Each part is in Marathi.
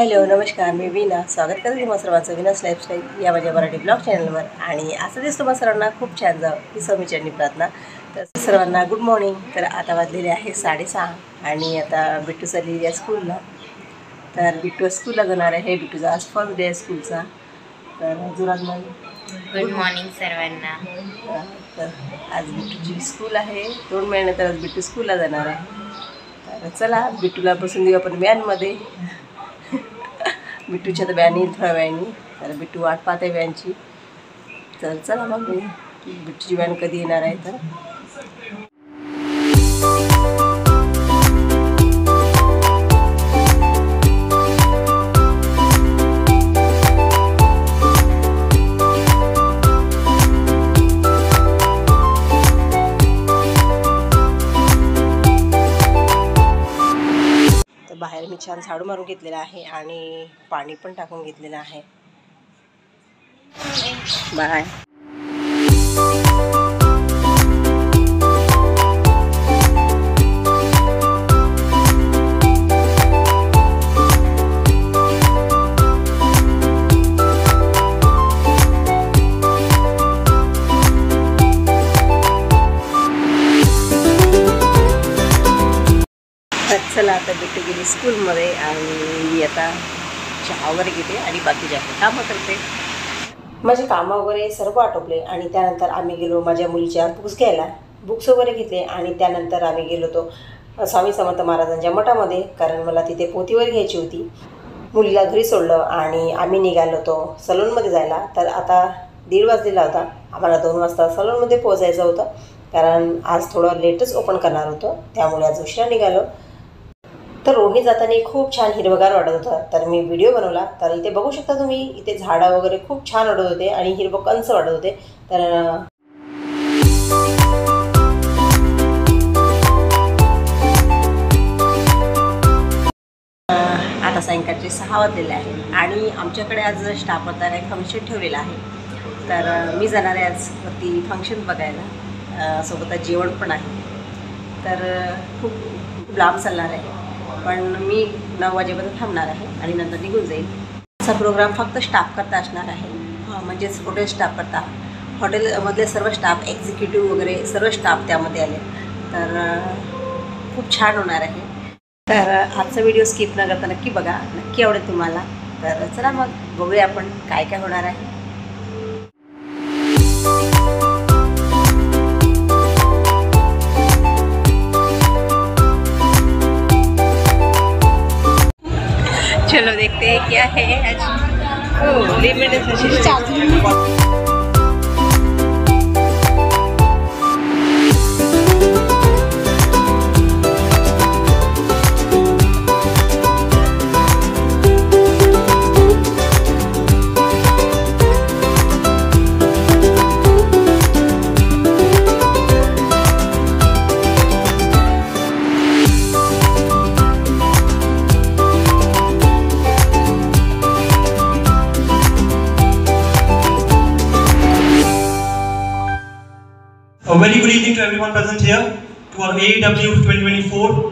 हॅलो नमस्कार, मी वीणा. स्वागत करते तुम्हा सर्वांचं विनास लाईफस्टाईल या माझ्या मराठी ब्लॉग चॅनलवर. आणि असं दिसतं तुम्हा सर्वांना खूप छान जावं ही समीचरणी प्रार्थना. तर सर्वांना गुड मॉर्निंग. तर आता वाजलेले आहे 6:30 आणि आता बिट्टू चाललेली आहे स्कूलला. तर बिट्टू स्कूलला जाणार आहे. बिट्टूचा आज फर्स्ट डे आहे स्कूलचा. तर जुरात मग गुड मॉर्निंग सर्वांना. तर आज बिट्टूची स्कूल आहे. 2 महिन्यानंतर आज बिट्टू स्कूलला जाणार आहे. तर चला बिट्टूला बसून देऊ आपण व्हॅनमध्ये. बिट्टूच्या तर व्हॅन येईल थोड्या वेळाने. तर बिट्टू वाट पाहते व्हॅनची. तर चला मग बिट्टूची व्हॅन कधी येणार आहे. तर बाहेर मी छान झाडू मारून घेतलेला आहे आणि पाणी पण टाकून घेतलेलं आहे. बाय. चला आता बिट्टू गेली स्कूलमध्ये आणि मी आता चहा वगैरे घेते आणि बाकीचे कामं करते. माझे कामं वगैरे सर्व आटोपले आणि त्यानंतर आम्ही गेलो माझ्या मुलीच्या बुक्स घ्यायला. बुक्स वगैरे घेतले आणि त्यानंतर आम्ही गेलो तो स्वामी समर्थ महाराजांच्या मठामध्ये, कारण मला तिथे पोथीवर घ्यायची होती. मुलीला घरी सोडलं आणि आम्ही निघालो होतो सलूनमध्ये जायला. तर आता 1:30 वाजलेला होता. आम्हाला 2 वाजता सलूनमध्ये पोहोचायचं होतं, कारण आज थोडं लेटच ओपन करणार होतं, त्यामुळे आज उशिरा निघालो. तर रोडने जाताना खूप छान हिरवगार वाटत होतं. तर मी व्हिडिओ बनवला. तर इथे बघू शकता तुम्ही, इथे झाडं वगैरे खूप छान वाटत होते आणि हिरवं कंच वाटत होते. तर आता सायंकाळचे 6 वाजलेले आहे आणि आमच्याकडे आज स्टाफ होता काही फंक्शन ठेवलेलं आहे. तर मी जाणार आहे आज वरती फंक्शन बघायला. सोबतच जेवण पण आहे. तर खूप लांब चालणार आहे, पण मी 9 वाजेपर्यंत थांबणार आहे आणि नंतर निघून जाईल. असा प्रोग्राम फक्त स्टाफ करता असणार आहे, म्हणजेच हॉटेल स्टाफ करता. हॉटेलमधले सर्व स्टाफ, एक्झिक्युटिव्ह वगैरे सर्व स्टाफ त्यामध्ये आले. तर खूप छान होणार आहे. तर आजचा व्हिडिओ स्किप न करता नक्की बघा, नक्की आवडेल तुम्हाला. तर चला मग बघूया आपण काय काय होणार आहे. चलो देखते हैं क्या है आज. ओह limited A very good evening to everyone present here to our AEW 2024.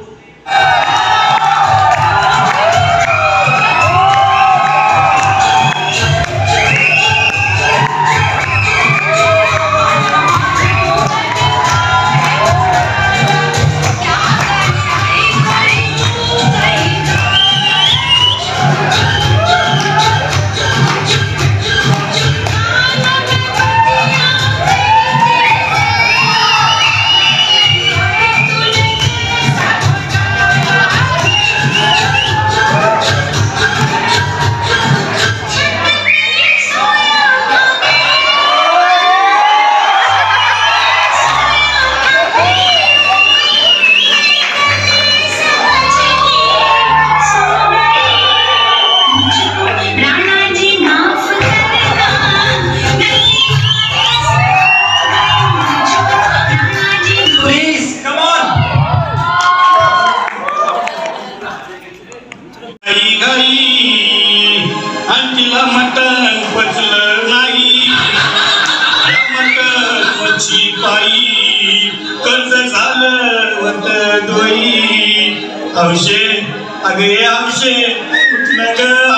कर्ज झालं होतं दोई. हौशे अगे हौशे कुठलं ग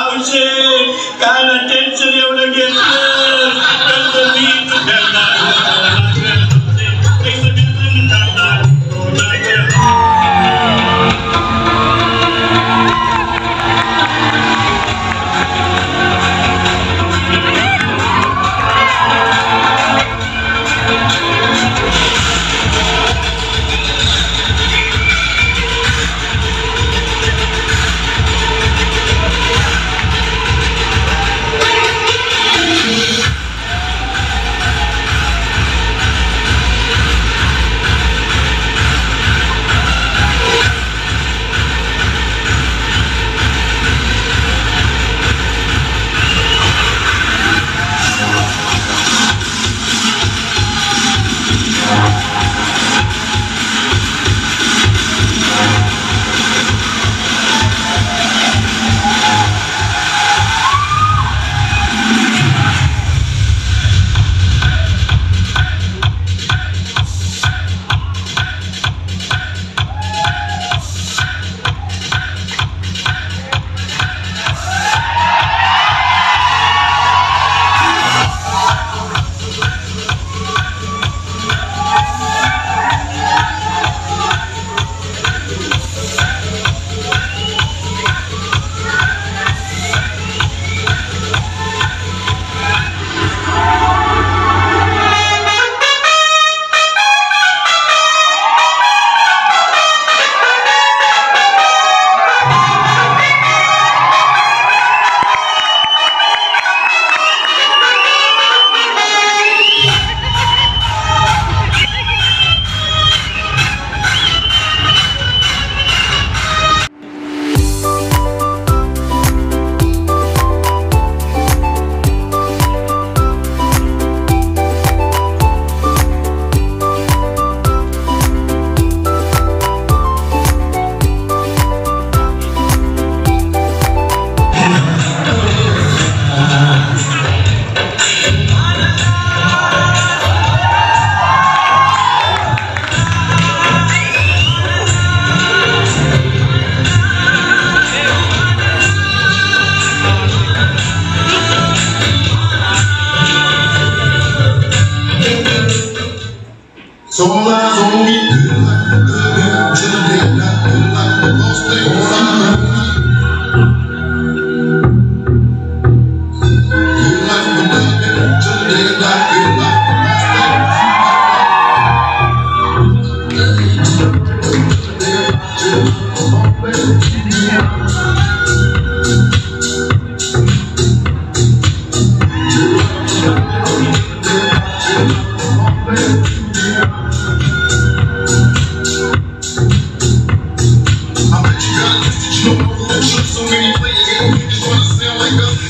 So all eyes on me. Till the day I die, like the lost thing inside. Like the dark, till the day I die, like the lost so many players, you just wanna sound like us.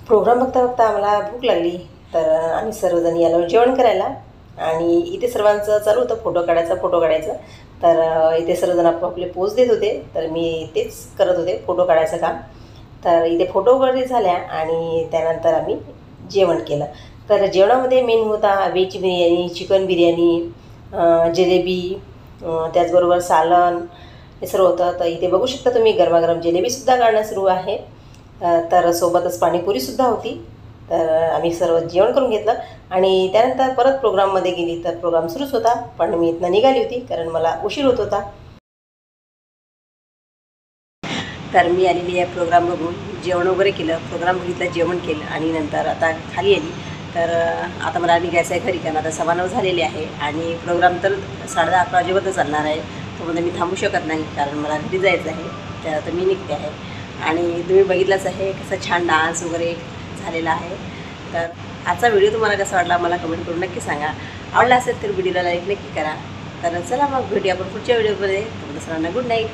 Programme बघता बघता आम्हाला भूक लागली, तर आम्ही सर्वजण याला जेवण करायला. आणि इथे सर्वांचं चालू होतं फोटो काढायचं. तर इथे सर्वजण आपले पोज देत होते, तर मी तेच करत होते, फोटो काढायचं काम. तर इथे फोटो वगैरे झाल्या आणि त्यानंतर आम्ही जेवण केलं. तर जेवणामध्ये मेनू होता व्हेज बिर्याणी, चिकन बिर्याणी, जिलेबी, त्याचबरोबर सालन, हे सर्व होतं. तर इथे बघू शकता तुम्ही गरमागरम जिलेबीसुद्धा काढणं सुरू आहे. तर सोबतच पाणीपुरीसुद्धा होती. तर आम्ही सर्व जेवण करून घेतलं आणि त्यानंतर परत प्रोग्राममध्ये गेली. तर प्रोग्राम सुरूच होता, पण मी इथनं निघाली होती कारण मला उशीर होत होता. तर मी आलेली आहे प्रोग्राम बघून, जेवण वगैरे केलं, प्रोग्राम बघितलं, जेवण केलं आणि नंतर आता खाली आली. तर आता मला निघायचं आहे घरी, कारण आता 9:15 झालेले आहे आणि प्रोग्राम तर 10:30-11 वाजेपर्यंत चालणार आहे. त्यामध्ये मी थांबू शकत नाही कारण मला घरी जायचं आहे. त्यानंतर मी निघते आहे. आणि तुम्ही बघितलंच आहे कसं छान डान्स वगैरे झालेला आहे. तर आजचा व्हिडिओ तुम्हाला कसा वाटला मला कमेंट करून नक्की सांगा. आवडला असेल तर व्हिडिओला लाईक नक्की करा. तर चला मग भेटूया आपण पुढच्या व्हिडिओमध्ये. तुम्हाला सर्वांना गुड नाईट.